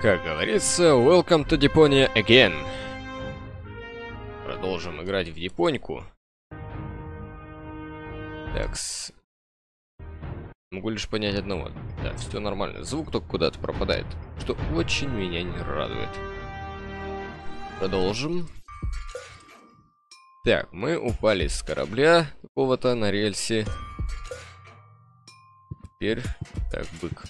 Как говорится, welcome to Deponia again. Продолжим играть в Депоньку. Такс. Могу лишь понять одного. Да, все нормально. Звук только куда-то пропадает, что очень меня не радует. Продолжим. Так, мы упали с корабля какого-то на рельсе. Теперь, так, бык.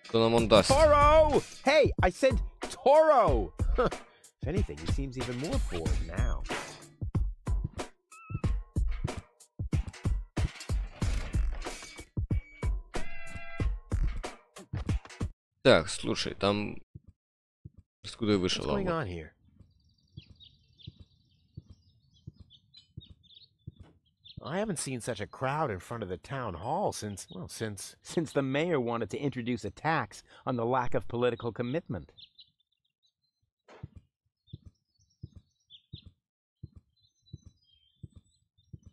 Что нам он даст? Toro! Hey, I said Toro! If anything, he seems even more bored now. Так, слушай, там... Откуда я What's вышел? going on here? I haven't seen such a crowd in front of the town hall since the mayor wanted to introduce a tax on the lack of political commitment.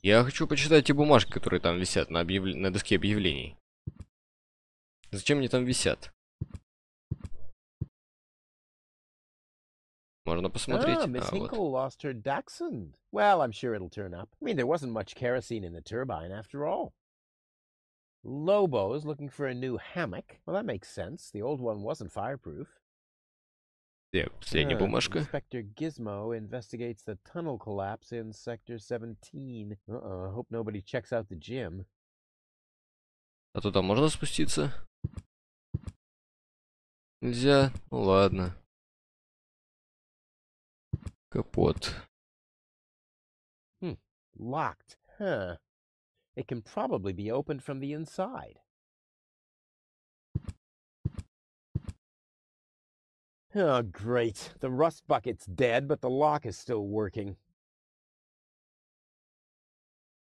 Я хочу почитать те бумажки, которые там висят на доске объявлений. Зачем они там висят? Можно посмотреть. Miss Вот. Hinkle lost her dachshund. Well, I'm sure it'll turn up. I mean, there wasn't much kerosene in the turbine after all. Lobo is looking for a new hammock. Well, that makes sense. The old one wasn't fireproof. Так, последняя бумажка. Inspector Gizmo investigates the tunnel collapse in Sector 17. I hope nobody checks out the gym. А туда можно спуститься? Нельзя? Ну ладно. Капот. Locked. Huh. It can probably be opened from the inside. Oh, great. The rust bucket's dead, but the lock is still working.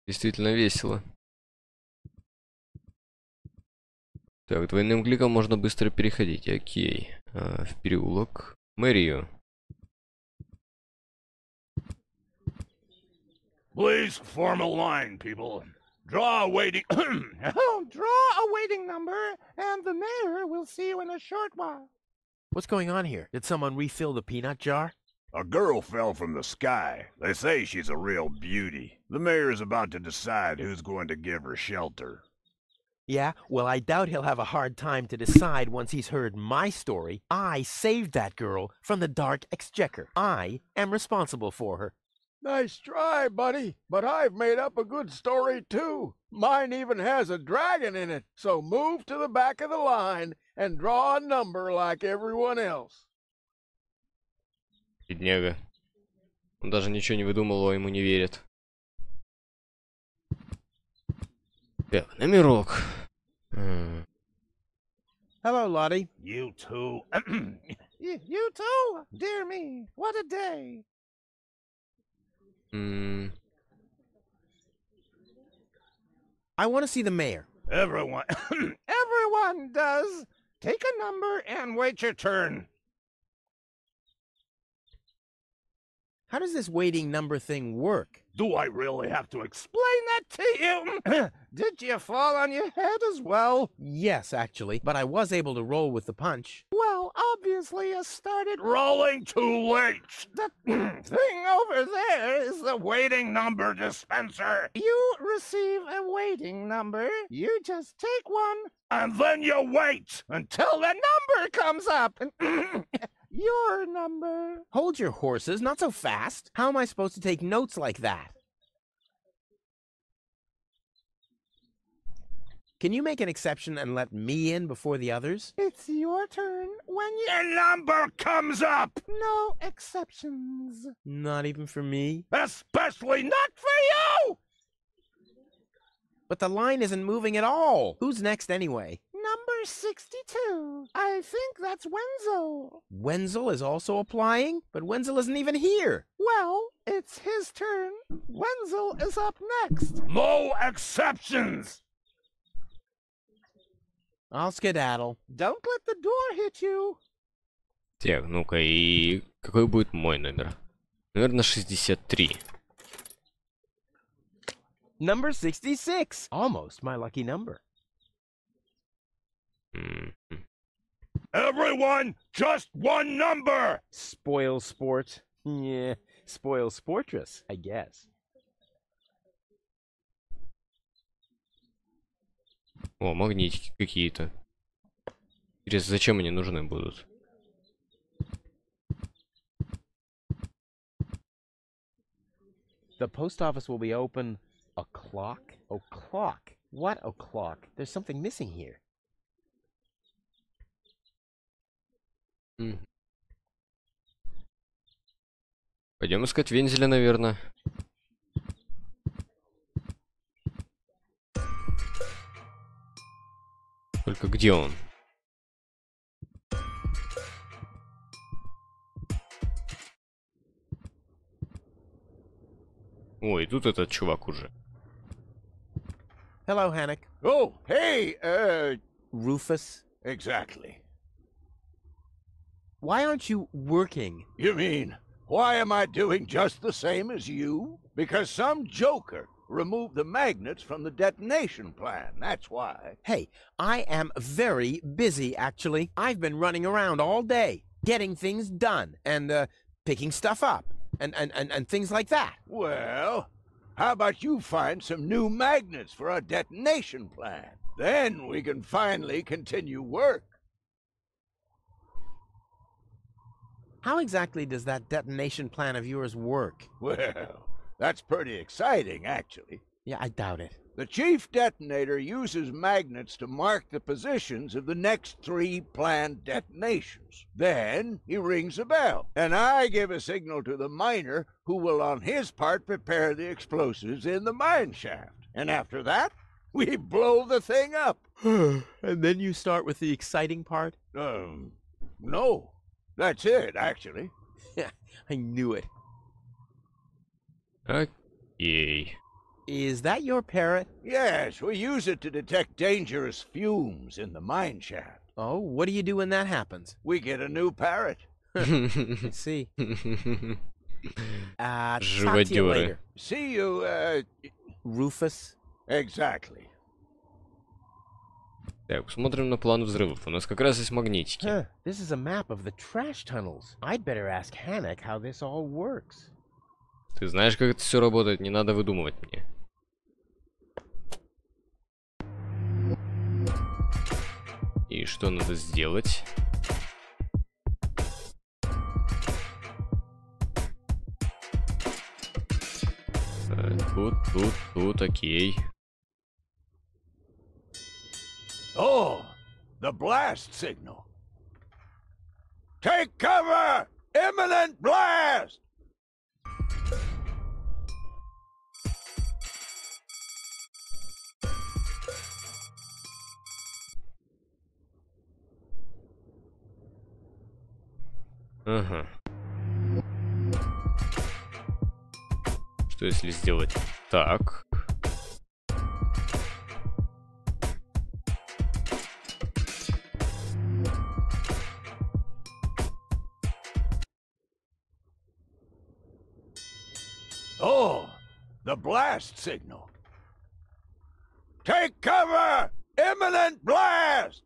Действительно весело. Так, двойным кликом можно быстро переходить. Окей. В переулок. Мэрию. Please form a line, people. Draw a waiting... Draw a waiting number, and the mayor will see you in a short while. What's going on here? Did someone refill the peanut jar? A girl fell from the sky. They say she's a real beauty. The mayor's about to decide who's going to give her shelter. Yeah, well, I doubt he'll have a hard time to decide once he's heard my story. I saved that girl from the Dark Exchequer. I am responsible for her. Nice try, buddy, but I've made up a good story too. Mine even has a dragon in it, so move to the back of the line and draw a number like everyone else. Бедняга. Он даже ничего не выдумал, а ему не верят. Так, номерок. Hello, Lottie. You too. You too? Dear me, what a day. I want to see the mayor. Everyone... Everyone does. Take a number and wait your turn. How does this waiting number thing work? Do I really have to explain that to you? Did you fall on your head as well? Yes, actually, but I was able to roll with the punch. Well, obviously you started rolling too late. The thing over there is the waiting number dispenser. You receive a waiting number. You just take one. And then you wait until the number comes up. Your number. Hold your horses, not so fast. How am I supposed to take notes like that? Can you make an exception and let me in before the others? It's your turn when your number comes up. No exceptions. Not even for me? Especially not for you! But the line isn't moving at all. Who's next anyway? Number 62. I think that's Wenzel. Wenzel is also applying? But Wenzel isn't even here. Well, it's his turn. Wenzel is up next. No exceptions! I'll skedaddle. Don't let the door hit you. Так, ну-ка, и какой будет мой номер? Наверное, 63. Number 66. Almost my lucky number. Everyone, just one number! Spoil sport. Yeah, spoil sportress, I guess. О, магнитики какие-то. Интересно, зачем они нужны будут? The post office will be open o'clock? O'clock? What o'clock? There's something missing here. Пойдем искать вензеля, наверное. Только где он? Ой, тут этот чувак уже. Hello, Hannock. Oh, hey, Rufus. exactly. Why aren't you working? You mean, why am I doing just the same as you? Because some joker removed the magnets from the detonation plan, that's why. Hey, I am very busy, actually. I've been running around all day, getting things done, and, picking stuff up, and things like that. Well, how about you find some new magnets for our detonation plan? Then we can finally continue work. How exactly does that detonation plan of yours work? Well, that's pretty exciting, actually. Yeah, I doubt it. The chief detonator uses magnets to mark the positions of the next 3 planned detonations. Then he rings a bell, and I give a signal to the miner who will on his part prepare the explosives in the mine shaft. And after that, we blow the thing up. And then you start with the exciting part? No. That's it, actually. Yeah, I knew it. Окей. Is that your parrot? Yes, we use it to detect dangerous fumes in the mine shaft. Oh, what do you do when that happens? We get a new parrot. I see. Talk to you Живодеры. later. See you, Rufus? exactly. Так, посмотрим на план взрывов. У нас как раз есть магнитики. Huh, this is a map of the trash tunnels. I'd better ask Hannock how this all works. Ты знаешь, как это все работает, не надо выдумывать мне. И что надо сделать? Тут, окей. Oh, the blast signal. Take cover! Imminent blast! Ага. Что если сделать так? Oh, the blast signal. Take cover! Imminent blast!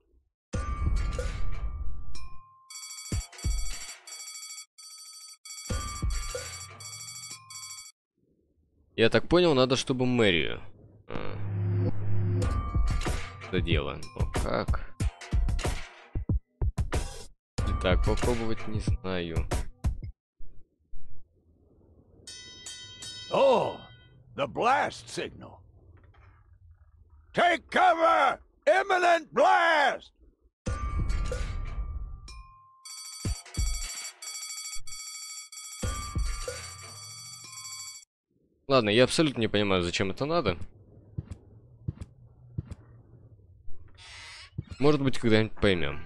Я так понял, надо, чтобы мэрию. Это дело. Но как? И так попробовать не знаю. Oh, the blast signal. Take cover! Imminent blast! Ладно, я абсолютно не понимаю, зачем это надо. Может быть, когда-нибудь поймем.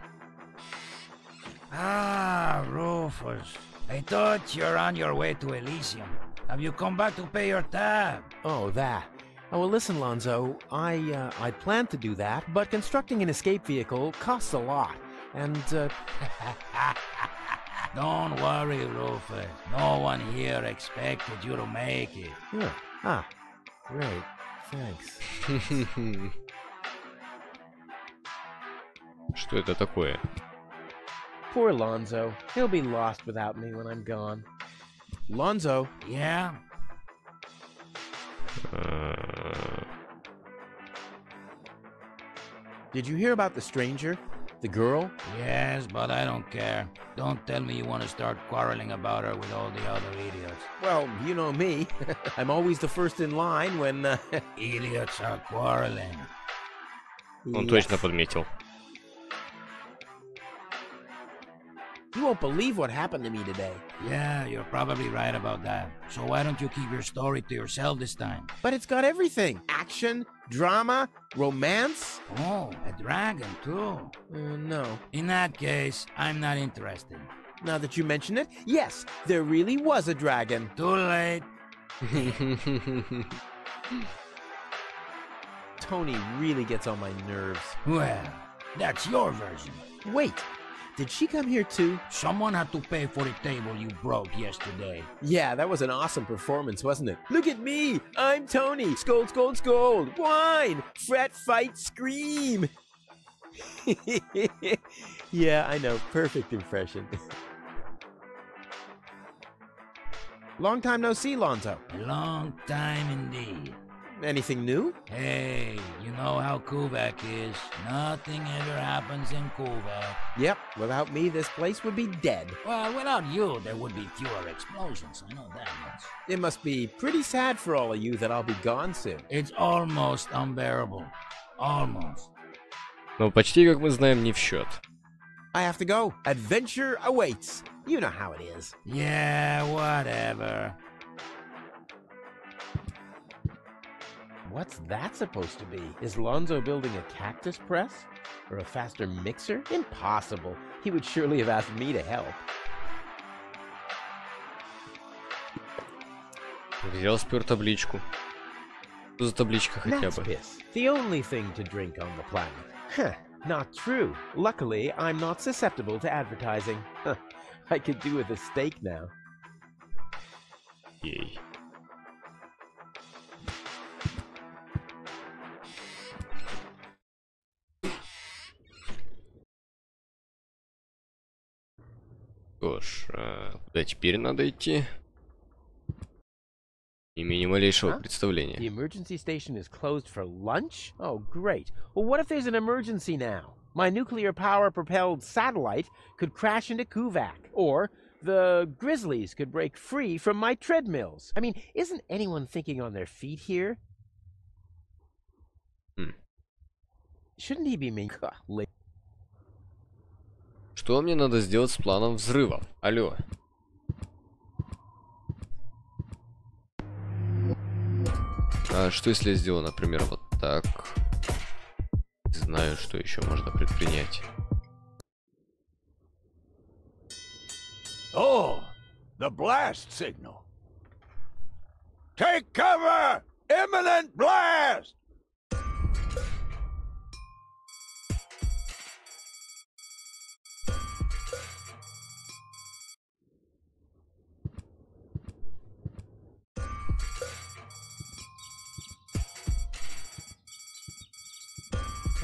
Ah, Rufus. I thought you're on your way to Elysium. Have you come back to pay your tab? Oh, that. Oh, well, listen, Lonzo. I planned to do that, but constructing an escape vehicle costs a lot. And, Don't worry, Rufus. No one here expected you to make it. yeah. Ah, great. Thanks. Что это такое? Poor Lonzo. He'll be lost without me when I'm gone. Lonzo. Yeah? Did you hear about the stranger? The girl? Yes, but I don't care. Don't tell me you want to start quarreling about her with all the other idiots. Well, you know me. I'm always the first in line when... Idiots are quarreling. Он Yes. точно подметил. You won't believe what happened to me today. Yeah, you're probably right about that. So why don't you keep your story to yourself this time? But it's got everything. Action, drama, romance. Oh, a dragon too. No. In that case, I'm not interested. Now that you mention it, yes, there really was a dragon. Too late. Tony really gets on my nerves. Well, that's your version. Wait, did she come here too? Someone had to pay for the table you broke yesterday. Yeah, that was an awesome performance, wasn't it? Look at me! I'm Tony! Scold, scold, scold! Whine! Fret, fight, scream! Yeah, I know. Perfect impression. Long time no see, Lonzo. A long time indeed. Anything new? Hey, you know how Kuvak is. Nothing ever happens in Kuvak. Yep, without me, this place would be dead. Well, without you, there would be fewer explosions. I know that much. It must be pretty sad for all of you that I'll be gone soon. It's almost unbearable. Almost. Но почти, как мы знаем, не в счет. I have to go. Adventure awaits. You know how it is. Yeah, whatever. What's that supposed to be? Is Lonzo building a cactus press? Or a faster mixer? Impossible. He would surely have asked me to help. Взял, спер табличку. Что за табличка хотя Gnat's бы? piss. The only thing to drink on the planet. Huh. Not true. Luckily, I'm not susceptible to advertising. Huh. I could do with a steak now. Ей. Что ж, куда теперь надо идти? Не имею ни малейшего The представления. emergency station is closed for lunch? Oh, great. Well, what if there's an emergency now? My nuclear power propelled satellite could crash into Kuvak. Or the Grizzlies could break free from my treadmills. I mean, isn't anyone thinking on their feet here? Shouldn't he be mean? Что мне надо сделать с планом взрыва? Алло. А что если я сделаю, например, вот так? Не знаю, что еще можно предпринять. Oh, the blast signal. Take cover! Imminent blast!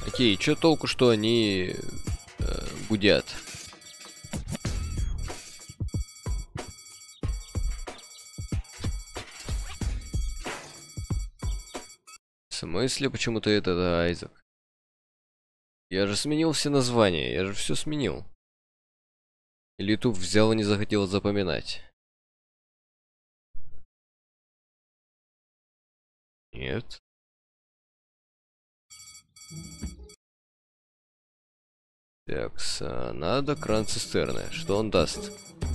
Окей, чё толку, что они гудят? В смысле, почему-то это Айзек? Я же сменил все названия, я же все сменил. Или YouTube взял и не захотел запоминать? Нет. Так, надо кран цистерны. Что он даст?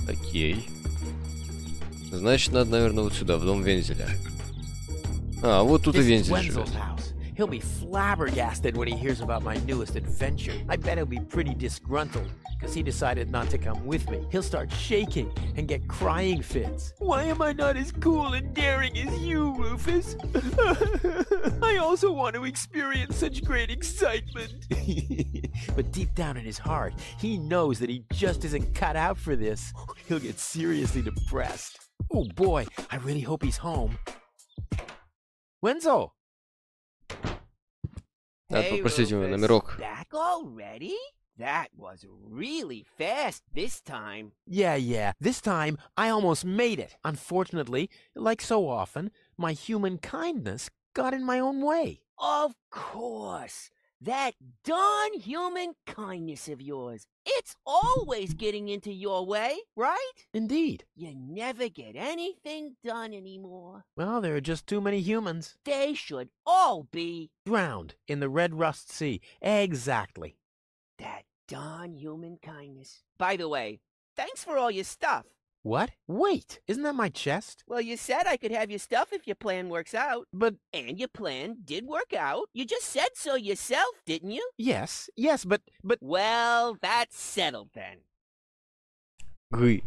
Окей. Значит, надо, наверное, вот сюда, в дом Вензеля. А, вот тут и This is Вензель живет. Wenzel's house. He'll be flabbergasted when he hears about my newest adventure. I bet he'll be pretty disgruntled because he decided not to come with me. He'll start shaking and get crying fits. Why am I not as cool and daring as you, Rufus? I also want to experience such great excitement. But deep down in his heart, he knows that he just isn't cut out for this. He'll get seriously depressed. Oh boy, I really hope he's home. Wenzel! Надо попросить его номерок. Back already? That was really fast this time. Yeah. This time, I almost made it. Unfortunately, like so often, my human kindness got in my own way. Of course. That darn human kindness of yours. It's always getting into your way, right? Indeed. You never get anything done anymore. Well, there are just too many humans. They should all be Drowned in the Red Rust Sea. Exactly. that darn human kindness. By the way, thanks for all your stuff. What? Wait, isn't that my chest? Well, you said I could have your stuff if your plan works out. But And your plan did work out. You just said so yourself, didn't you? yes, but Well, that's settled then. Гы.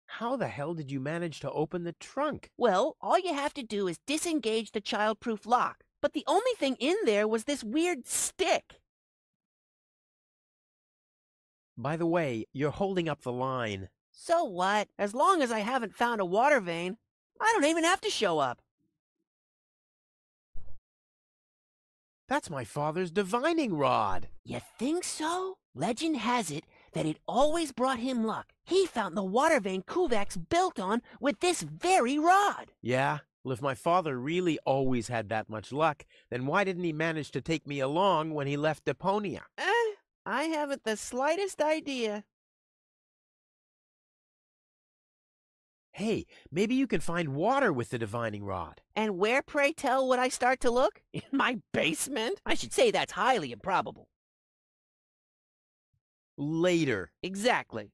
how the hell did you manage to open the trunk? Well, all you have to do is disengage the childproof lock. But the only thing in there was this weird stick. By the way, you're holding up the line. So what? As long as I haven't found a water vein, I don't even have to show up. That's my father's divining rod. You think so? Legend has it that it always brought him luck. He found the water vein Kuvak's built on with this very rod. Yeah? Well, if my father really always had that much luck, then why didn't he manage to take me along when he left Deponia? I haven't the slightest idea. Hey, maybe you can find water with the divining rod. And where, pray tell, would I start to look? In my basement? I should say that's highly improbable. Later. Exactly.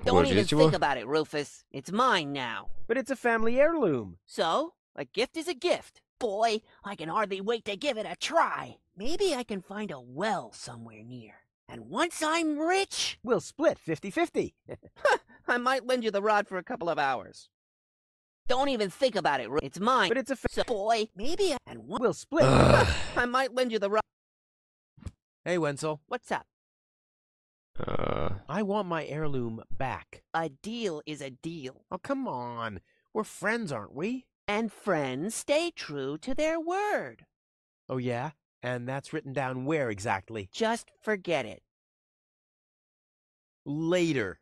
Don't even Вложить его. think about it, Rufus. It's mine now. But it's a family heirloom. So, a gift is a gift. Boy, I can hardly wait to give it a try. Maybe I can find a well somewhere near. And once I'm rich, We'll split 50-50. I might lend you the rod for a couple of hours. Don't even think about it, it's mine. But it's a So, boy, maybe We'll split. I might lend you the rod. Hey, Wenzel. What's up? I want my heirloom back. A deal is a deal. Oh, come on. We're friends, aren't we? And friends stay true to their word. Oh, yeah? And that's written down where exactly? Just forget it. Later.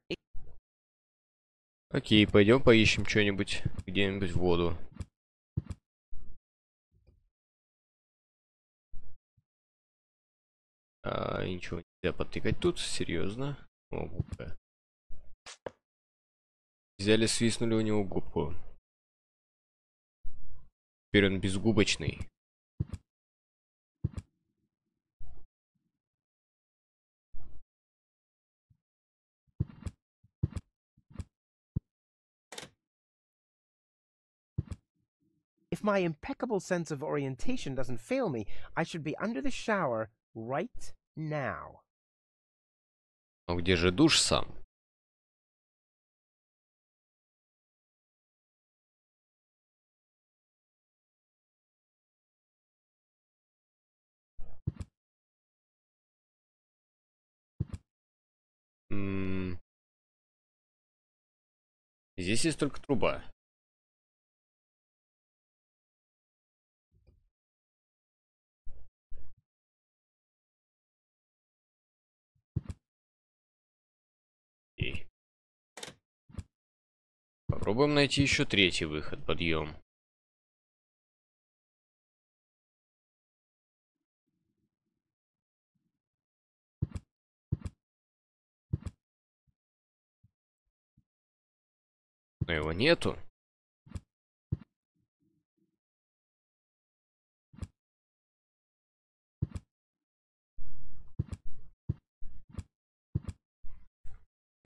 Окей, пойдем поищем что-нибудь, где-нибудь в воду. Ничего нельзя подтыкать тут, серьезно. О, губка. Взяли, свистнули у него губку. Теперь он безгубочный. If my impeccable sense of orientation doesn't fail me, I should be under the shower right now. А где же душ сам? Здесь есть только труба. Окей. Попробуем найти еще третий выход, подъем. Но его нету.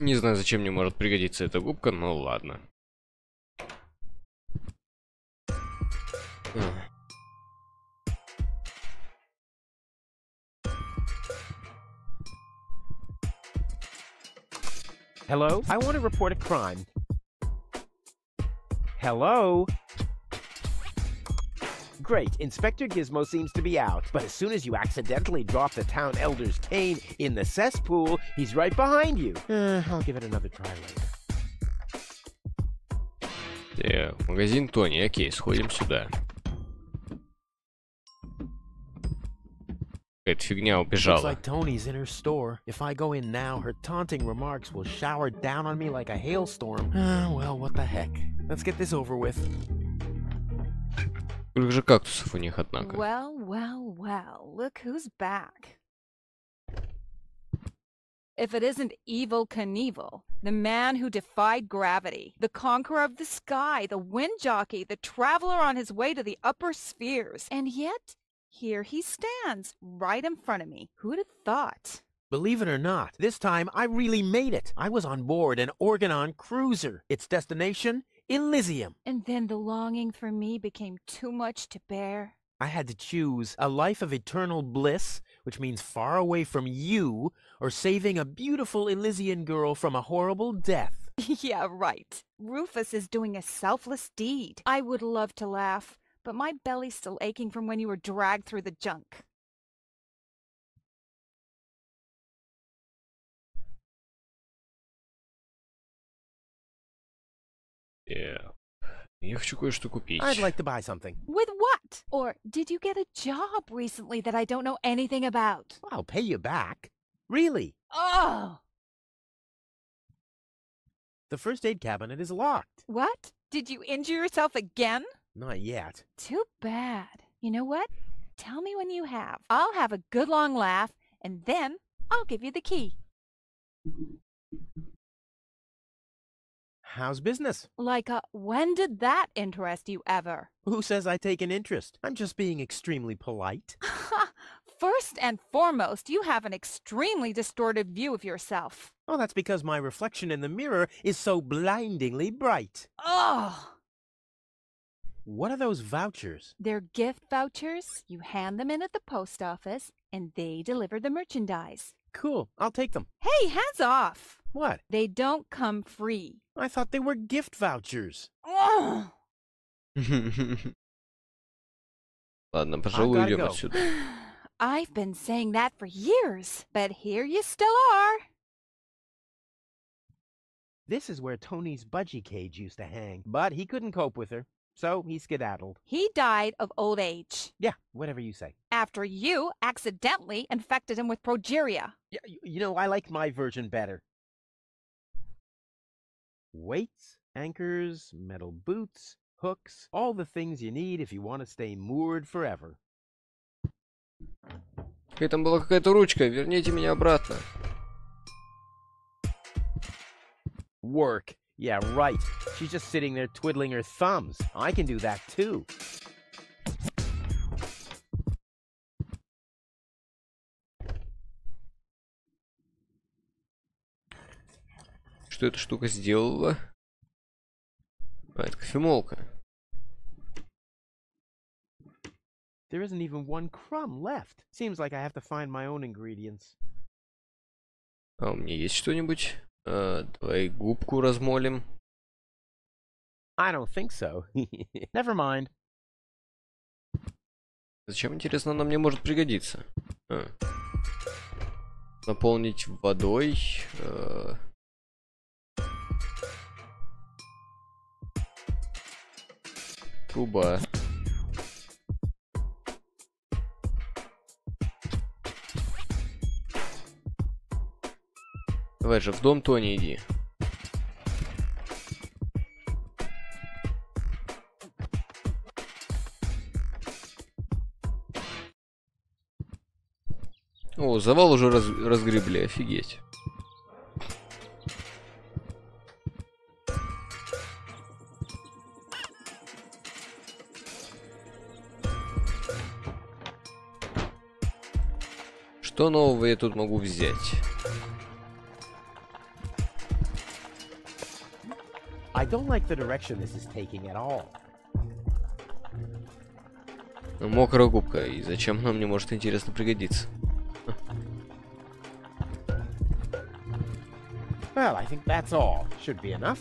Не знаю, зачем мне может пригодиться эта губка, но ладно. Hello? I want to report a crime. Hello? Great, Inspector Gizmo seems to be out, but as soon as you accidentally drop the town elder's cane in the cesspool, he's right behind you. I'll give it another try later. Так, магазин Тони, окей, сходим сюда. Какая-то фигня Looks убежала. like Tony's in her store. If I go in now, her taunting remarks will shower down on me like a hailstorm. Well, what the heck. Let's get this over with. Сколько же кактусов у них, однако. Well, well, well, look who's back. If it isn't Evel Knievel, the man who defied gravity, the conqueror of the sky, the wind jockey, the traveler on his way to the upper spheres. And yet, here he stands, right in front of me. Who'd have thought? Believe it or not, this time I really made it. I was on board an Organon cruiser. Its destination, Elysium. And then the longing for me became too much to bear. I had to choose a life of eternal bliss, which means far away from you, or saving a beautiful Elysian girl from a horrible death. Yeah, right. Rufus is doing a selfless deed. I would love to laugh, but my belly's still aching from when you were dragged through the junk. Yeah. Я хочу кое-что купить. I'd like to buy something. With what? Or did you get a job recently that I don't know anything about? I'll pay you back. Really? Oh! The first aid cabinet is locked. What? Did you injure yourself again? Not yet. Too bad. You know what? Tell me when you have. I'll have a good long laugh, and then I'll give you the key. How's business? Like, when did that interest you ever? Who says I take an interest? I'm just being extremely polite. First and foremost, you have an extremely distorted view of yourself. Oh, that's because my reflection in the mirror is so blindingly bright. Oh! What are those vouchers? They're gift vouchers. You hand them in at the post office, and they deliver the merchandise. Cool, I'll take them. Hey, hands off! What? They don't come free. I thought they were gift vouchers. Oh! Ладно, пожалуй, gotta идем go. отсюда. I've been saying that for years, but here you still are. This is where Tony's budgie cage used to hang, but he couldn't cope with her, so he skedaddled. He died of old age Yeah, whatever you say. after you accidentally infected him with progeria. Yeah, you know, I like my version better. Weights, anchors, metal boots, hooks, all the things you need if you want to stay moored forever. Там была какая-то ручка, верните меня обратно. Work. Yeah, right. She's just sitting there twiddling her thumbs. I can do that too. Что эта штука сделала? А, это кофемолка. There isn't even one crumb left. Seems like I have to find my own ingredients. А у меня есть что-нибудь? Давай губку размолим. I don't think so. Never mind. Зачем, интересно, она мне может пригодиться? Наполнить водой. Труба. Давай же, в дом Тони иди. О, завал уже разгребли, офигеть. Что нового я тут могу взять? I don't like the direction this is taking at all. Мокрая губка. И зачем она мне может, интересно, пригодиться? Well, I think that's all. Should be enough.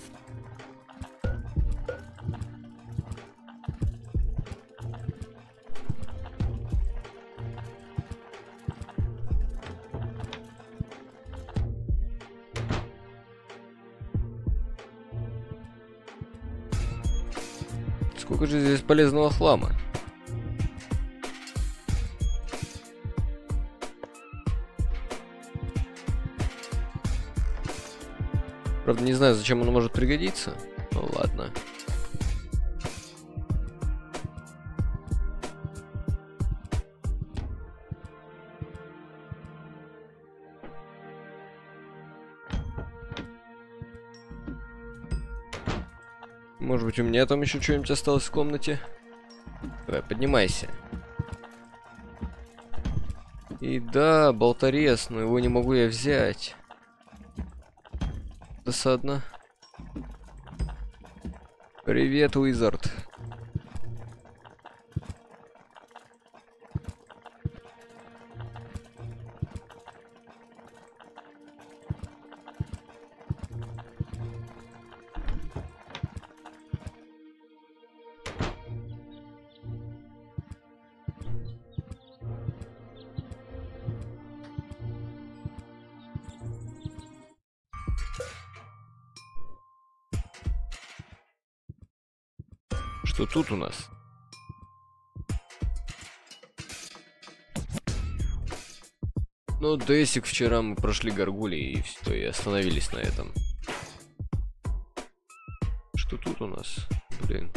Сколько же здесь полезного хлама? Правда, не знаю, зачем оно может пригодиться. Ну ладно. Может быть, у меня там еще что-нибудь осталось в комнате? Давай, поднимайся. И да, болторез, но его не могу я взять. Досадно. Привет, Уизард. Что тут у нас? Ну, Дэсик, вчера мы прошли Гаргулии и все, и остановились на этом. Что тут у нас? Блин.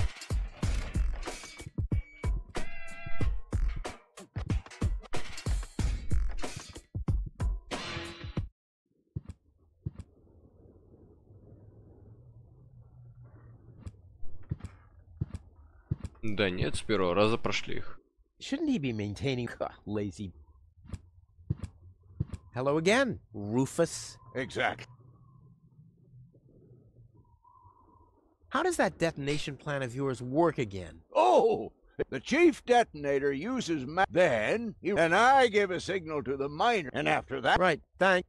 Да нет, с первого раза прошли их. Shouldn't he be maintaining lazy? Hello again, Rufus. Exactly. How does that detonation plan of yours work again? Oh, the chief detonator uses then and I give a signal to the miner, and after that, Right, thank.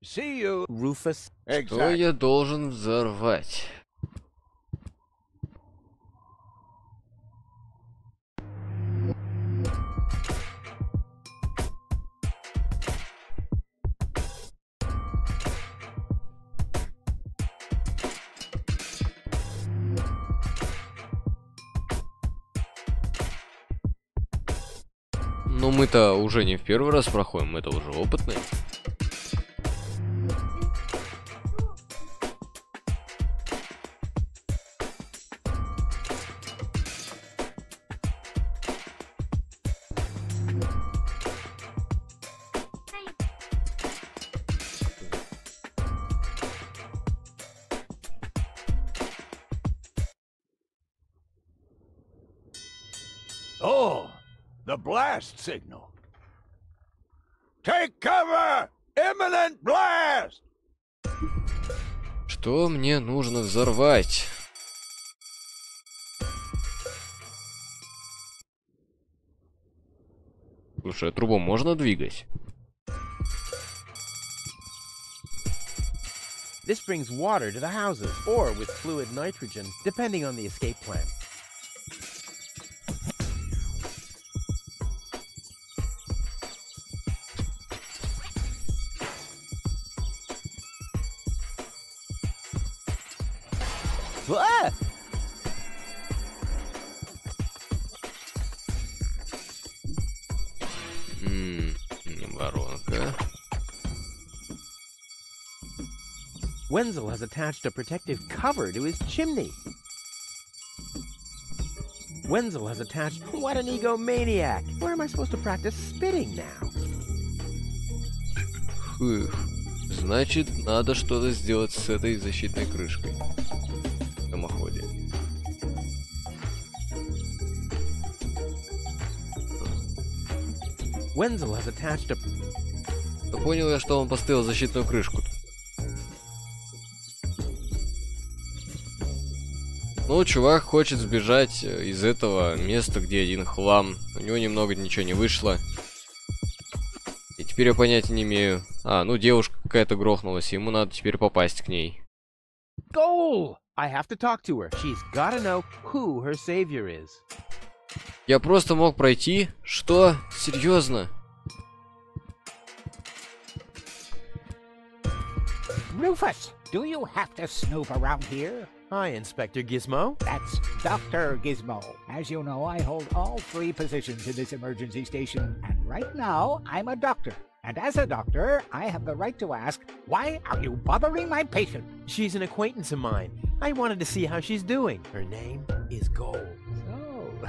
see you, Rufus. Что exactly. я должен взорвать? Ну мы-то уже не в первый раз проходим, мы-то уже опытные. Oh, the blast signal. Take cover! Imminent blast! Что мне нужно взорвать? Слушай, а трубу можно двигать? This brings water to the houses, or with fluid nitrogen, depending on the escape plan. Ah! Воронка. Wenzel has attached a protective cover to his chimney. Wenzel has attached... What an egomaniac! Where am I supposed to practice spitting now? Фух. Значит, надо что-то сделать с этой защитной крышкой. В дымоходе. Wenzel has attached a... Да понял я, что он поставил защитную крышку. Ну, чувак хочет сбежать из этого места, где один хлам. У него немного ничего не вышло. И теперь я понятия не имею. А, ну девушка какая-то грохнулась, ему надо теперь попасть к ней. Goal! I have to talk to her. She's gotta know who her savior is. Я просто мог пройти? Что? Серьезно? Rufus, do you have to snoop around here? Hi, Inspector Gizmo. That's Dr. Gizmo. As you know, I hold all 3 positions in this emergency station, and right now, I'm a doctor. And as a doctor, I have the right to ask, why are you bothering my patient? She's an acquaintance of mine. I wanted to see how she's doing. Her name is Gold. So,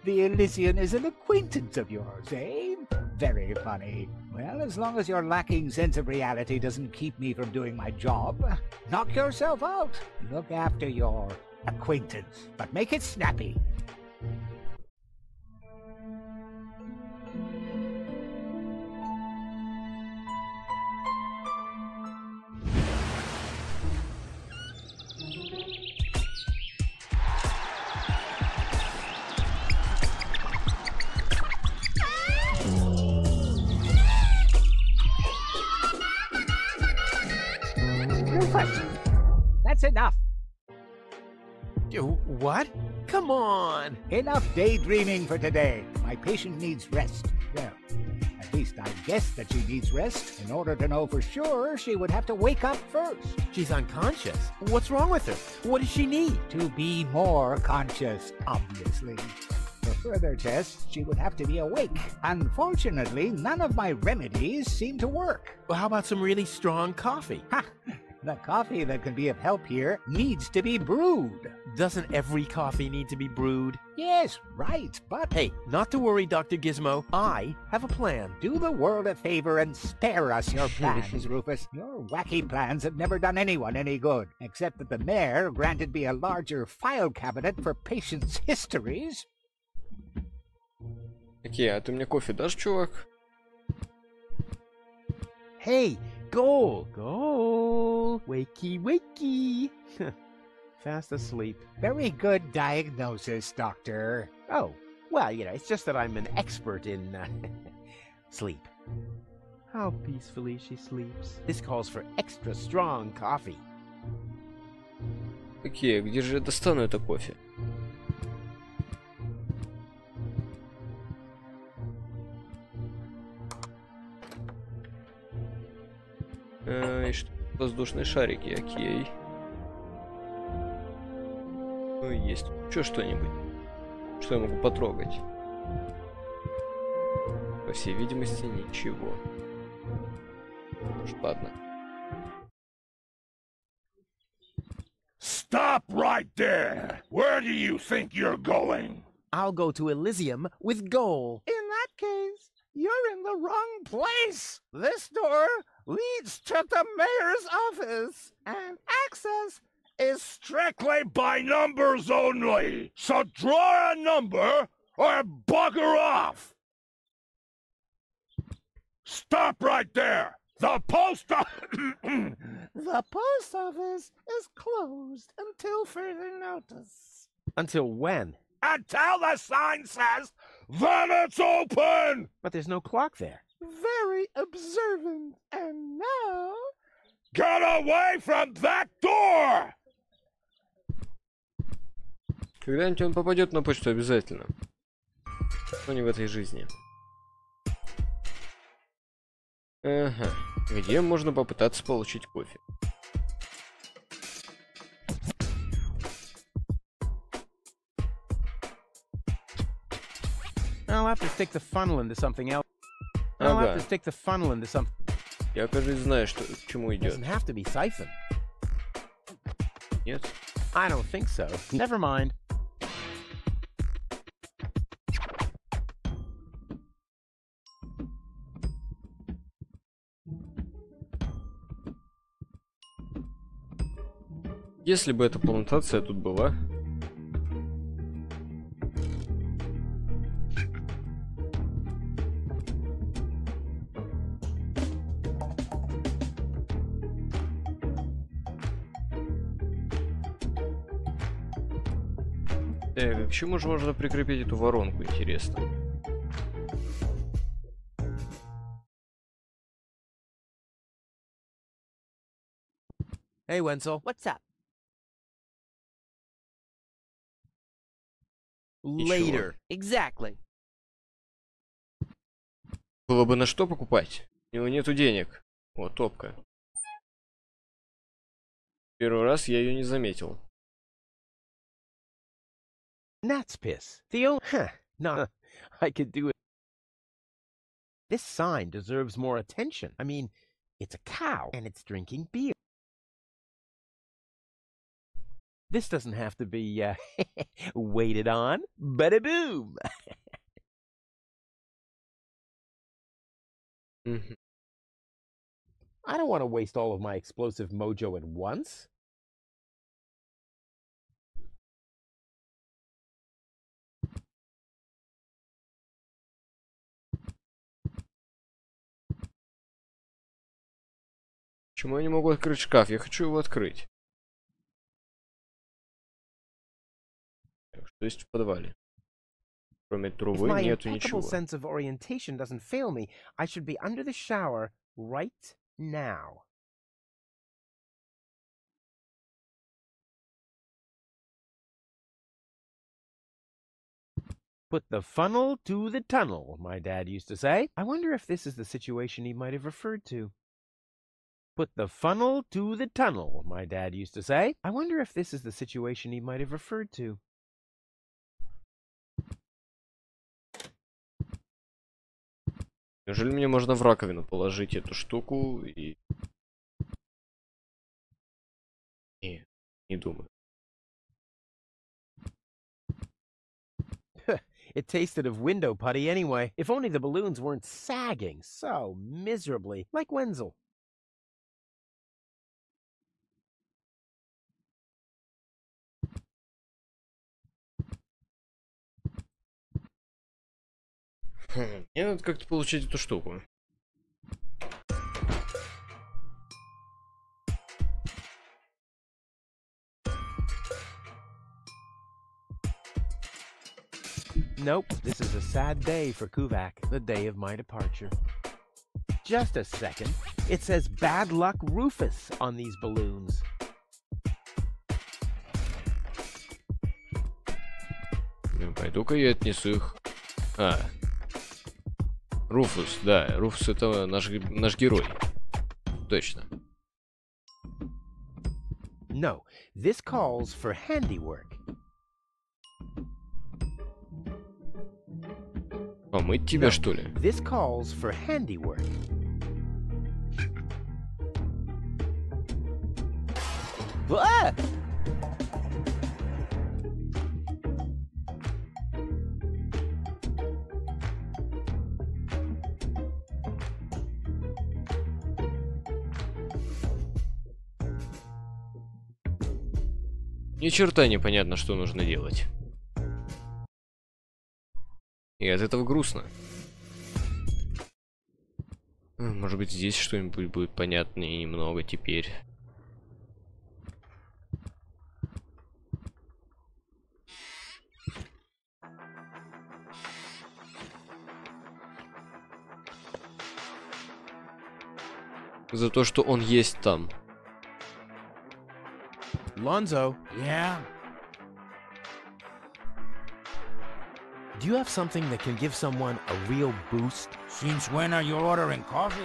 the Elysian is an acquaintance of yours, eh? Very funny. Well, as long as your lacking sense of reality doesn't keep me from doing my job, knock yourself out. Look after your acquaintance, but make it snappy. That's enough. What? Come on! Enough daydreaming for today. My patient needs rest. Well, at least I guess that she needs rest. In order to know for sure, she would have to wake up first. She's unconscious. What's wrong with her? What does she need? To be more conscious, obviously. For further tests, she would have to be awake. Unfortunately, none of my remedies seem to work. Well, how about some really strong coffee? Ha! The coffee that can be of help here needs to be brewed. Doesn't every coffee need to be brewed? Yes, right, but Hey, not to worry, Dr. Gizmo. I have a plan. do the world a favor and spare us your plans, Rufus. Your wacky plans have never done anyone any good, except that the mayor granted me a larger file cabinet for patients' histories. Окей, а ты мне кофе дашь, чувак? Hey, Gold! Gold! Wakey, wakey! Fast asleep. Very good diagnosis, Doctor. Oh, well, it's just that I'm an expert in sleep. How peacefully she sleeps. This calls for extra strong coffee. Окей, где же я достану это кофе? И что? Воздушные шарики, окей. Ну, есть еще что-нибудь, что я могу потрогать? По всей видимости, ничего. Ладно. Stop right there! Where do you think you're going? I'll go to Elysium with Gold. In that case, you're in the wrong place. This door leads to the mayor's office, and access is strictly by numbers only. So draw a number or bugger off. Stop right there. The post The post office is closed until further notice. Until when? Until the sign says that it's open! But there's no clock there. Very observant. And now... Get away from that door! Когда-нибудь он попадет на почту обязательно. Но не в этой жизни. Ага. Где можно попытаться получить кофе? I'll have to stick the funnel into something else. I'll have to Ага. stick the funnel into something. Я, кажется, знаю, что к чему It идет. doesn't have to be siphon. Нет? I don't think so. Never mind. Если бы эта плантация тут была. Так, к чему же можно прикрепить эту воронку, интересно? Hey, Wenzel. What's up? Later. Exactly. Было бы на что покупать. У него нету денег. О, топка. Первый раз я ее не заметил. Gnat's piss. The only... Huh. No, I could do it. This sign deserves more attention. I mean, it's a cow, and it's drinking beer. This doesn't have to be waited on. Bada boom! I don't want to waste all of my explosive mojo at once. Почему я не могу открыть шкаф? Я хочу его открыть. Что есть в подвале? Кроме If трубы my нету impeccable ничего. sense of orientation doesn't fail me, I should be under the shower right now. Put the funnel to the tunnel, my dad used to say. I wonder if this is the situation he might have referred to. Put the funnel to the tunnel, my dad used to say. I wonder if this is the situation he might have referred to. Неужели мне можно в раковину положить эту штуку и... Не думаю. It tasted of window putty anyway. If only the balloons weren't sagging so miserably, like Wenzel. Мне надо как-то получить эту штуку. Nope, this is a sad day for Kuvak, the day of my departure. Just a second. It says Bad Luck Rufus on these balloons. Ну, пойду-ка я отнесу их. Руфус, да, Руфус это наш герой. Точно. No, this calls for handiwork. Помыть тебя, что ли? This calls for handiwork. Ah! Ни черта непонятно, что нужно делать. И от этого грустно. Может быть, здесь что-нибудь будет понятнее немного теперь. За то, что он есть там. Lonzo, Yeah? do you have something that can give someone a real boost? Since when are you ordering coffee?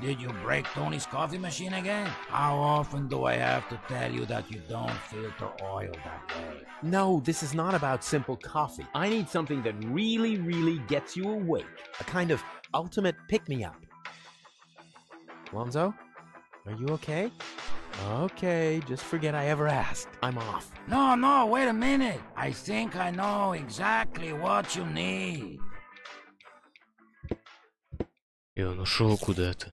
Did you break Tony's coffee machine again? How often do I have to tell you that you don't filter oil that way? No, this is not about simple coffee. I need something that really, really gets you awake. A kind of ultimate pick-me-up. Lonzo, are you okay? Okay, just forget I ever asked. I'm off. No, wait a minute. I think I know exactly what you need. И он ушел куда-то.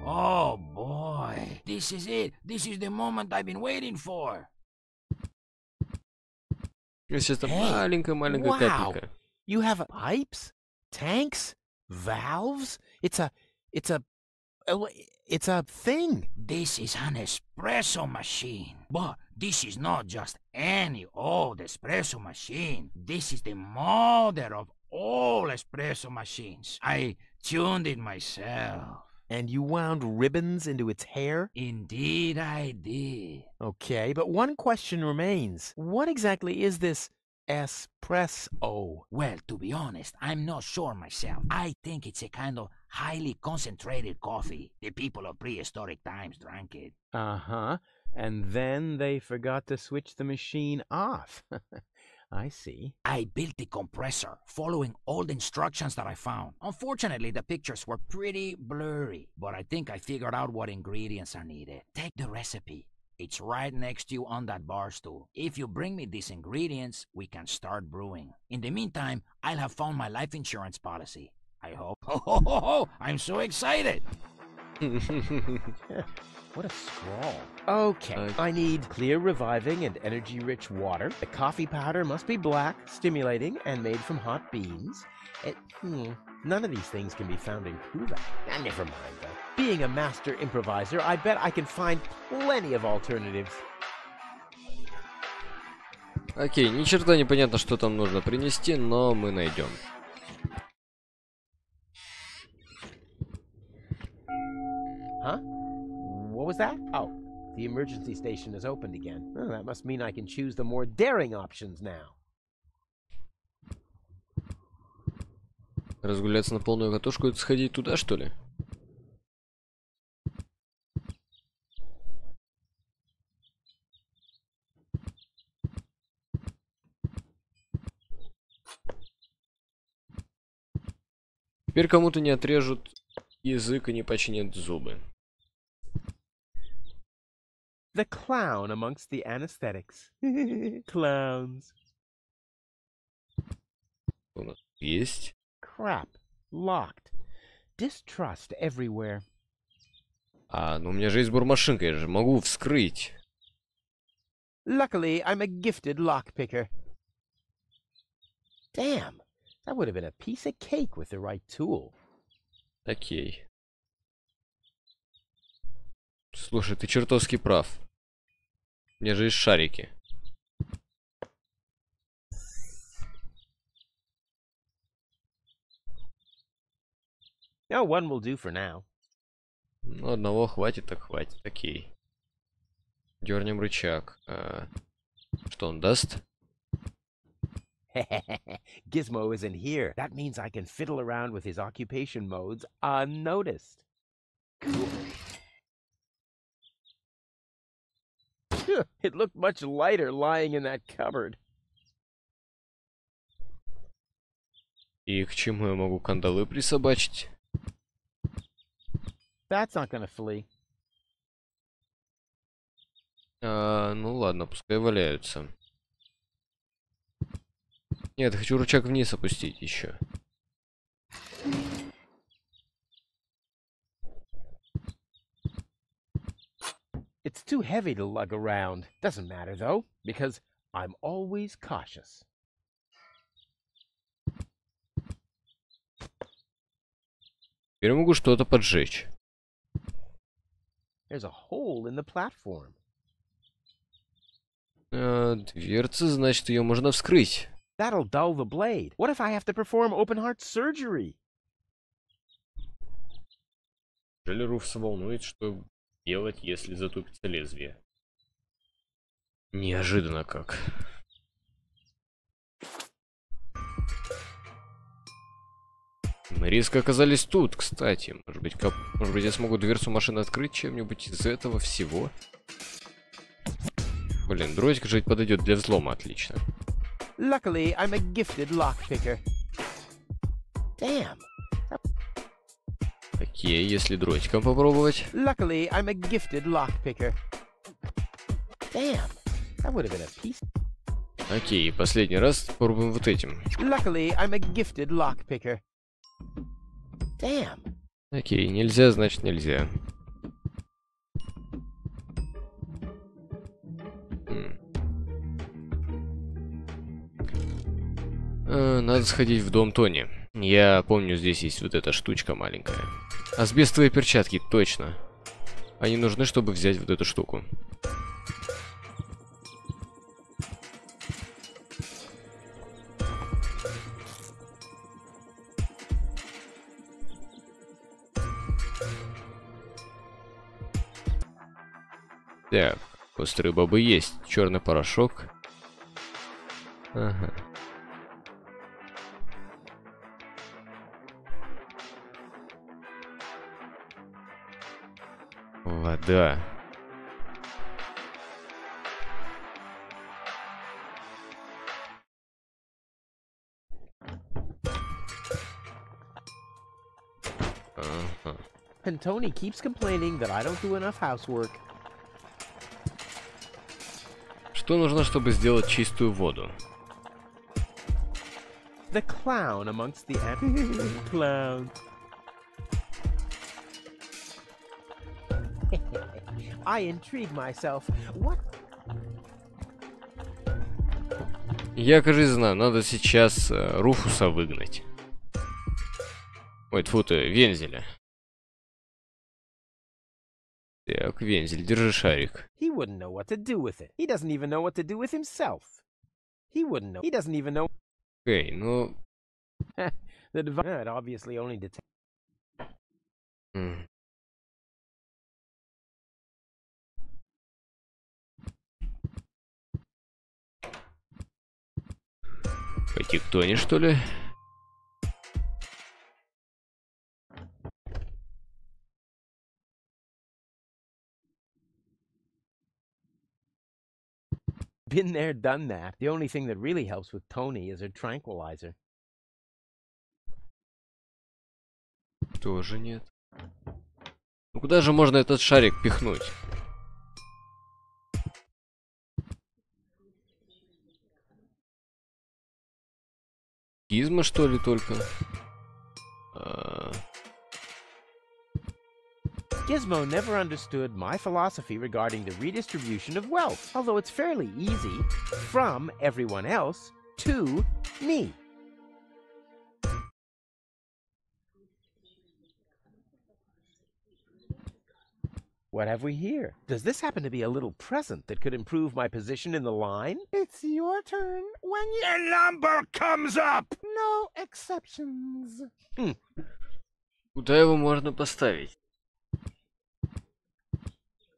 Oh boy, this is it. This is the moment I've been waiting for. Если это Hey, маленькая-маленькая wow. капелька. You have pipes, tanks, valves. It's a thing. This is an espresso machine. But this is not just any old espresso machine. This is the mother of all espresso machines. I tuned it myself. And you wound ribbons into its hair? Indeed I did. Okay, but one question remains. What exactly is this espresso? Well, to be honest, I'm not sure myself. I think it's a kind of highly concentrated coffee. The people of prehistoric times drank it. Uh-huh. And then they forgot to switch the machine off. I see. I built the compressor, following all the instructions that I found. Unfortunately, the pictures were pretty blurry, but I think I figured out what ingredients are needed. Take the recipe. It's right next to you on that bar stool. If you bring me these ingredients, we can start brewing. In the meantime, I'll have found my life insurance policy. I hope. Oh, I'm so excited! What a scrawl. Okay, I need clear, reviving, and energy-rich water. The coffee powder must be black, stimulating, and made from hot beans. None of these things can be found in Cuba. Never mind, though. Being a master improviser, I bet I can find plenty of alternatives. Окей, ни черта не понятно, что там нужно принести, но мы найдем. Huh? What was that? Oh, the emergency station is opened again. Oh, that must mean I can choose the more daring options now. Разгуляться на полную катушку — это сходить туда, что ли? Теперь кому-то не отрежут язык и не починят зубы. The clown amongst the anesthetics. Clowns. У нас есть. Crap. Locked. Distrust everywhere. Ну у меня же есть бурмашинка, я же могу вскрыть. Luckily, I'm a gifted lockpicker. Damn. That would have been a piece of cake with the right tool. Окей. Слушай, ты чертовски прав. У меня же есть шарики. No, one will do for now. Ну, одного хватит, так хватит. Окей. Дернем рычаг. Что он даст? Gizmo isn't here. That means I can fiddle around with his occupation modes unnoticed. Cool. It looked much lighter lying in that cupboard. И к чему я могу кандалы присобачить? That's not gonna flee. Ну ладно, пускай валяются. Нет, хочу рычаг вниз опустить еще. It's too heavy to lug around. Doesn't matter though, because I'm always cautious. Теперь могу что-то поджечь. There's a hole in the platform. Дверца, значит, ее можно вскрыть. That'll dull the blade. What if I have to perform open-heart surgery? Неужели Руфса волнует, что делать, если затупится лезвие? Неожиданно как. Мы резко оказались тут, кстати. Может быть, я смогу дверцу машины открыть чем-нибудь из этого всего? Блин, дротик же подойдет для взлома, отлично. Luckily, I'm a gifted lockpicker. Damn. Окей, если дротиком попробовать. Luckily, I'm a gifted lockpicker. Damn. That would have been a piece. Окей, последний раз попробуем вот этим. Luckily, I'm a gifted lockpicker. Damn. Окей, нельзя, значит нельзя. Надо сходить в дом Тони. Я помню, здесь есть вот эта штучка маленькая. Асбестовые перчатки, точно. Они нужны, чтобы взять вот эту штуку. Так, острые бобы есть. Черный порошок. Ага. Вода. Ага. And Tony keeps complaining that I don't do enough housework. Что нужно, чтобы сделать чистую воду? The clown amongst the clowns. I intrigue myself. What? Я, кажется, знаю, надо сейчас Руфуса выгнать. Ой, тьфу ты, Вензеля. Так, Вензель, держи шарик. He wouldn't know what to do with it. He doesn't even know what to do with himself. He wouldn't know. He doesn't even know. Окей, ну... The divine obviously only detects. Пойти к Тони, что ли? Been there, done that. The only thing that really helps with Tony is her tranquilizer. Тоже нет. Ну куда же можно этот шарик пихнуть? Гизма, что ли, только? Gizmo never understood my philosophy regarding the redistribution of wealth, although it's fairly easy from everyone else to me. What have we here? Does this happen to be a little present that could improve my position in the line? It's your turn when your number comes up. No exceptions. Куда его можно поставить?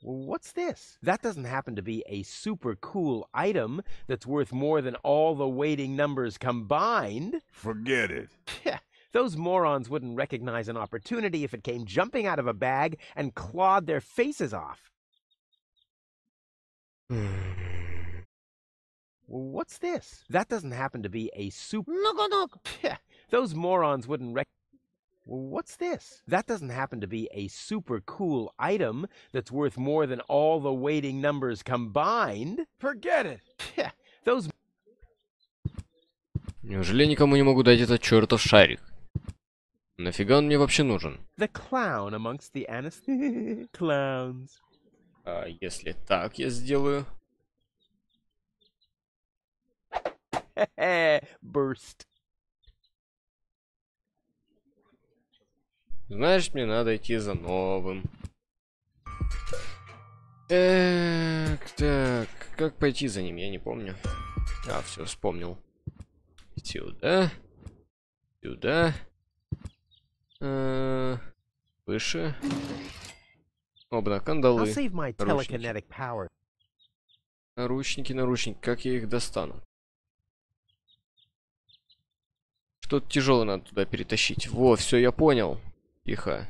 What's this? That doesn't happen to be a super cool item that's worth more than all the waiting numbers combined. Forget it. Those morons wouldn't recognize an opportunity if it came jumping out of a bag and clawed their faces off. What's this? That doesn't happen to be a super... Those morons wouldn't What's this? That doesn't happen to be a super cool item that's worth more than all the waiting numbers combined. Forget it. Those... Неужели я никому не могу дать этот чертов шарик? Нафига он мне вообще нужен? The clown amongst the clowns. А если так я сделаю? Burst. Значит, мне надо идти за новым. Так, как пойти за ним, я не помню. А, все, вспомнил. Сюда. Сюда. Выше. Обна, кандалы. I'll save my telekinetic power. Наручники, наручники. Как я их достану? Что-то тяжелое надо туда перетащить. Во, все, я понял. Тихо.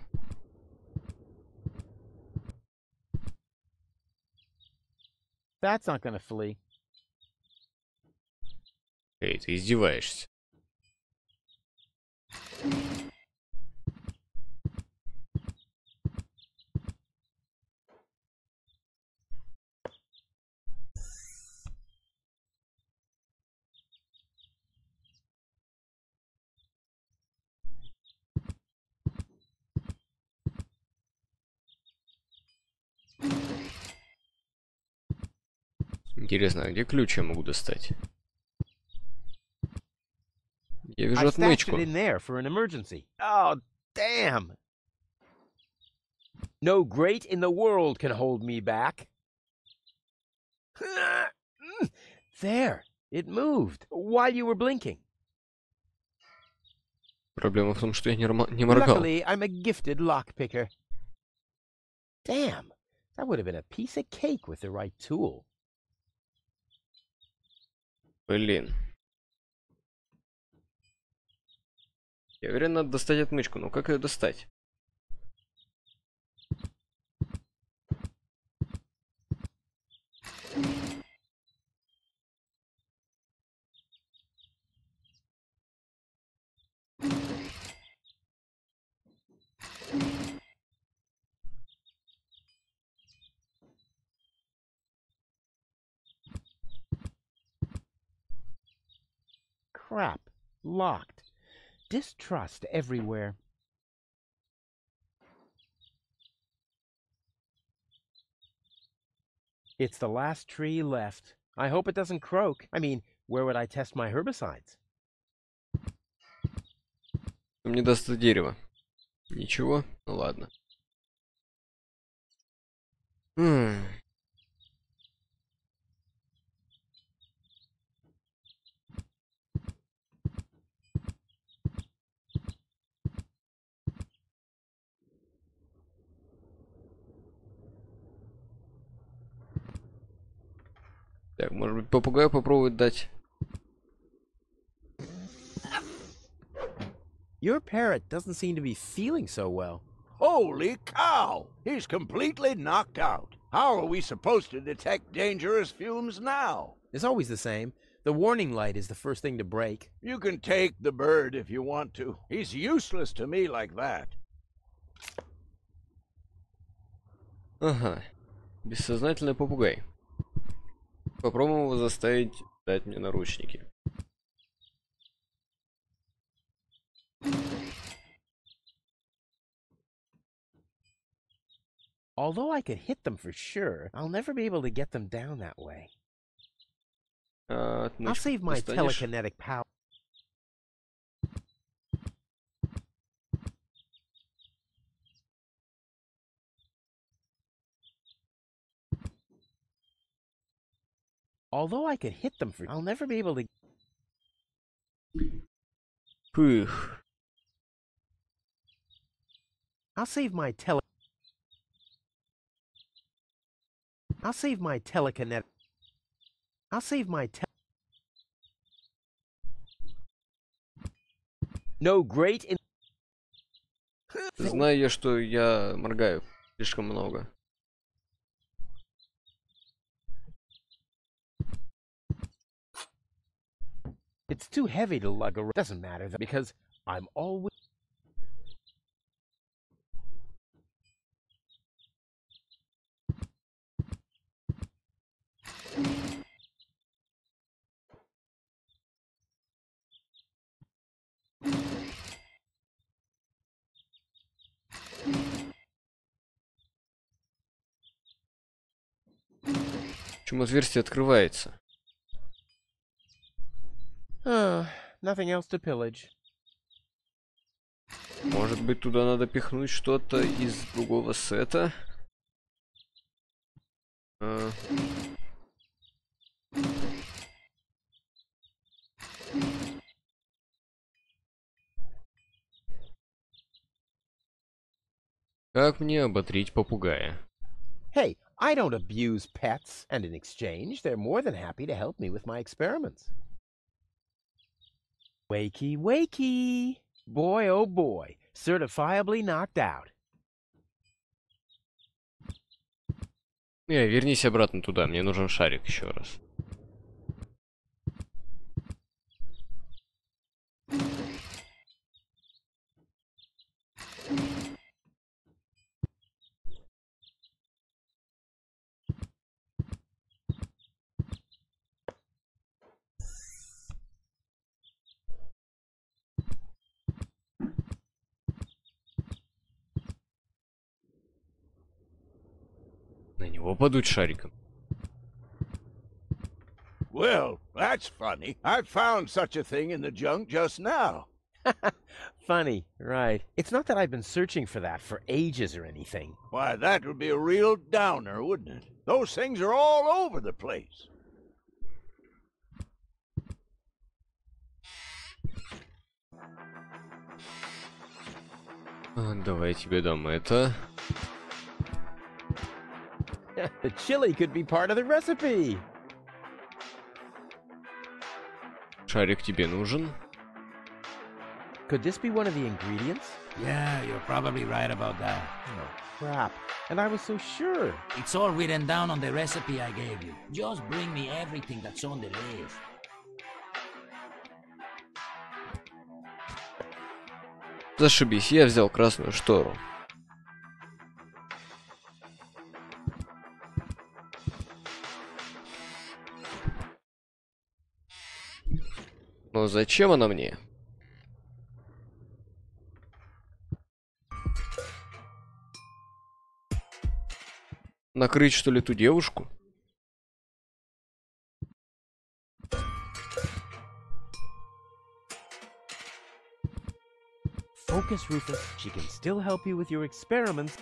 That's not gonna flee. Эй, ты издеваешься. Интересно, а где ключ я могу достать? Я вижу I stashed отмычку. it in there for an emergency. Oh, damn. No great in the world can hold me back. There, it moved while you were blinking. Проблема в том, что я не моргал. Luckily, I'm a gifted lockpicker. Damn, that would have been a piece of cake with the right tool. Блин. Я уверен, надо достать отмычку. Но как ее достать? Crap. Locked. Distrust everywhere. It's the last tree left. I hope it doesn't croak. I mean, where would I test my herbicides? Мне даст это дерево. Ничего? Ну ладно. Так, может быть, попугаю попробовать дать. Your parrot doesn't seem to be feeling so well. Holy cow! He's completely knocked out. How are we supposed to detect dangerous fumes now? It's always the same. The warning light is the first thing to break. You can take the bird if you want to. He's useless to me like that. Ага. Бессознательный попугай. Попробуем его заставить дать мне наручники. Although I could hit them for sure, I'll never be able to get them down that way. I'll save my telekinetic power. Although I could hit them for, I'll never be able to. Пых. I'll save my telekinetic. I'll save my No great in. Знаю я, что я моргаю слишком много. It's too heavy to lug around. Doesn't matter though, because I'm always. Почему отверстие открывается? Nothing else to pillage. Может быть, туда надо пихнуть что-то из другого сета? Как мне ободрить попугая? Hey, I don't abuse pets, and in exchange, they're more than happy to help me with my experiments. Wakey, wakey. Boy, oh boy, certifiably knocked out. Вернись обратно туда, мне нужен шарик еще раз. На него подуть шариком. Well, that's funny. I found such a thing in the junk just now. Funny, right. It's not that I've been searching for that for ages or anything. Why, that would be a real downer, wouldn't it? Those things are all over the place. Давай я тебе дам это. The chili could be part of the recipe. Шарик тебе нужен? Could this be one of the ingredients? Yeah, you're probably right about that. Oh, crap. And I was so sure. It's all written down on the recipe I gave you. Just bring me everything that's on the list. Зашибись, я взял красную штору. Но Но зачем она мне? Накрыть, что ли, ту девушку? Focus, Rufus. She can still help you with your experiments.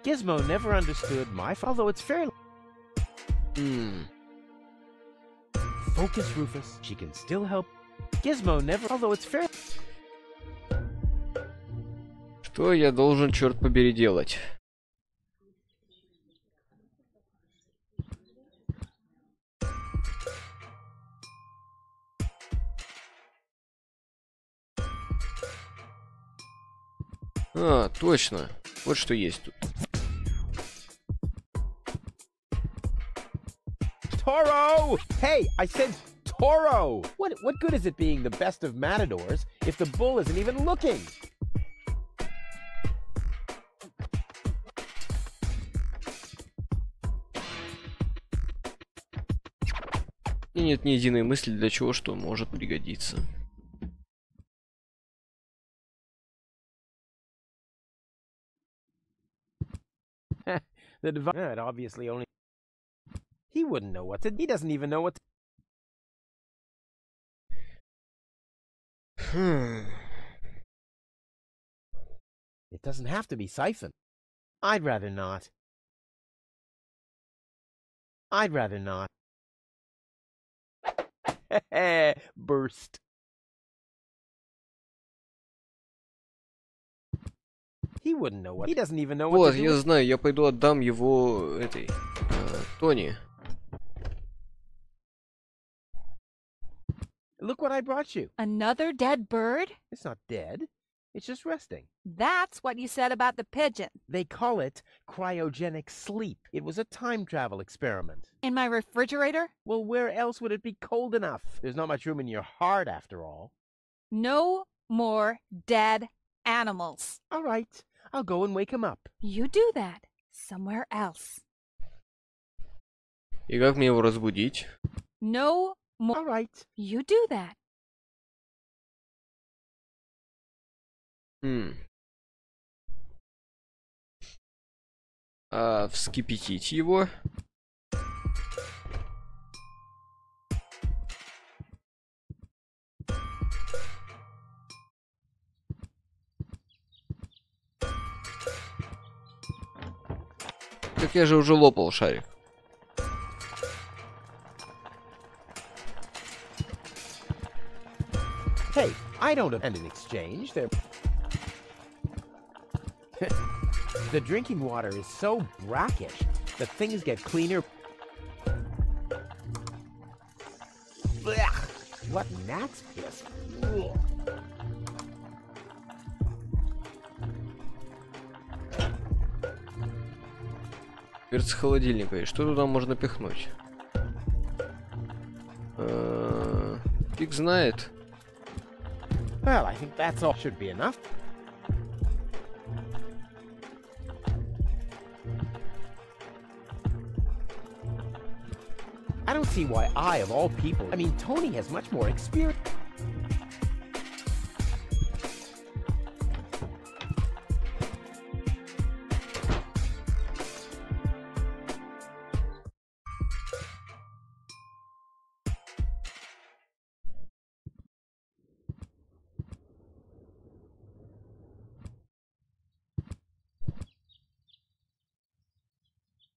Gizmo never understood although it's fairly... Focus, Rufus. She can still help... Gizmo never... although it's fair... Что я должен, черт побери, делать? А, точно. Вот что есть тут. Toro! Hey, I said Toro! What good is it being the best of matadors if the bull isn't even looking? И нет ни единой мысли, для чего что может пригодиться. The divine obviously only... He wouldn't know what to... He doesn't even know what to... It doesn't have to be siphoned. I'd rather not. I'd rather not. Burst. He wouldn't know what... He doesn't even know what Вот, to do. я знаю, я пойду отдам его этой... Тони. Look what I brought you. Another dead bird? It's not dead. It's just resting. That's what you said about the pigeon. They call it cryogenic sleep. It was a time travel experiment. In my refrigerator? Well, where else would it be cold enough? There's not much room in your heart, after all. No more dead animals. All right. I'll go and wake him up. You do that somewhere else. И как мне его разбудить? No more. All right. You do that. А вскипятить его? Так я же уже лопал шарик. Hey, I don't end an exchange. They're... The drinking water is so brackish that things get cleaner. Blech. What gnat's piss? Ugh. Перц холодильника. И что туда можно пихнуть? Фиг знает. Well, I think that's all should be enough. I don't see why I, of all people... I mean, Tony has much more experience.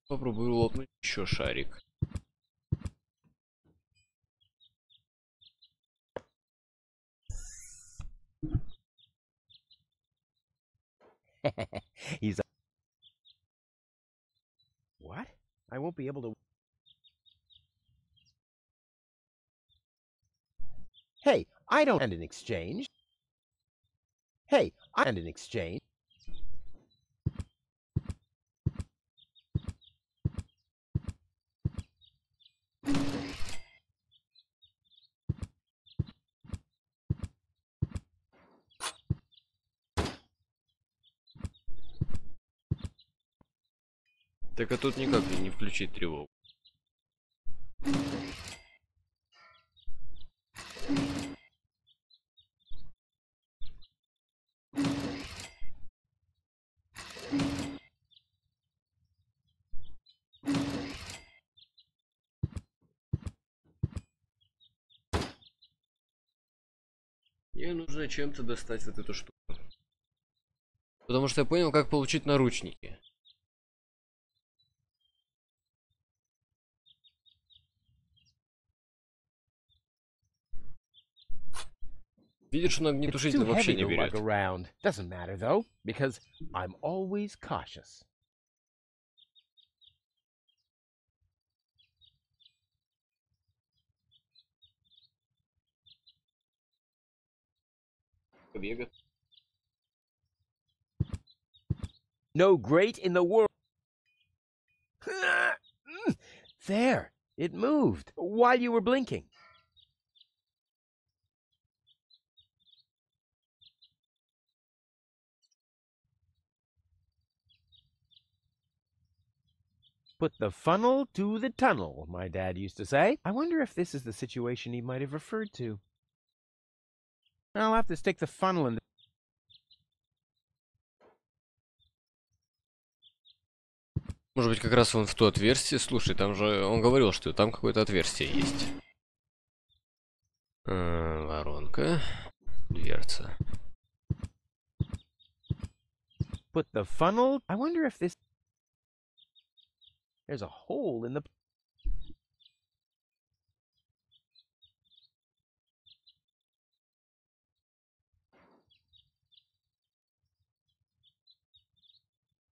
Попробую лопнуть еще шарик. He's... What? I won't be able to... Hey, I don't end an exchange. Hey, I end an exchange. Так а тут никак не включить тревогу. Мне нужно чем-то достать вот эту штуку. Потому что я понял, как получить наручники. Видишь, что на It's огнетушитель too вообще heavy не to берет. lug around. Doesn't matter though, because I'm always cautious. Побегать. No great in the world. There, it moved while you were blinking. Put the funnel to the tunnel, my dad used to say. I wonder if this is the situation he might have referred to. I'll have to stick the funnel in the... Может быть, как раз вон в то отверстие. Слушай, там же он говорил, что там какое-то отверстие есть. Воронка. Дверца. Put the funnel... I wonder if this... There's a hole in the...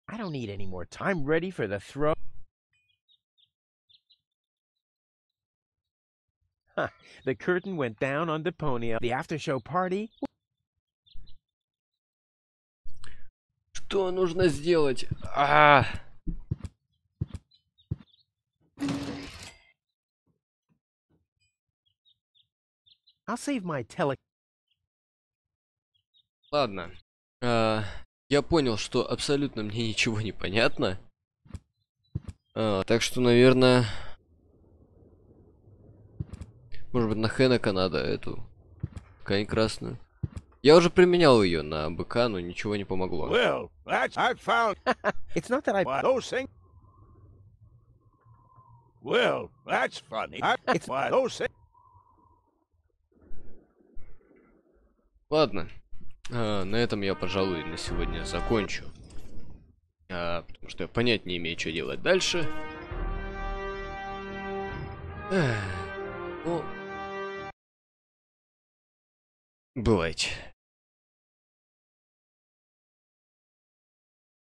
I don't need any more time. Ready for the throw. Huh. The curtain went down on Deponia. The after-show party... Что нужно сделать? I'll save my tele... Ладно. Я понял, что абсолютно мне ничего не понятно. Так что, наверное... Может быть, на Хенека надо эту ткань красную. Я уже применял ее на быка, но ничего не помогло. Well, that's I found It's not that I... those things. Well, that's funny. It's- Those things. Ладно. На этом я, пожалуй, на сегодня закончу. Потому что я понять не имею, что делать дальше. Ну, бывайте.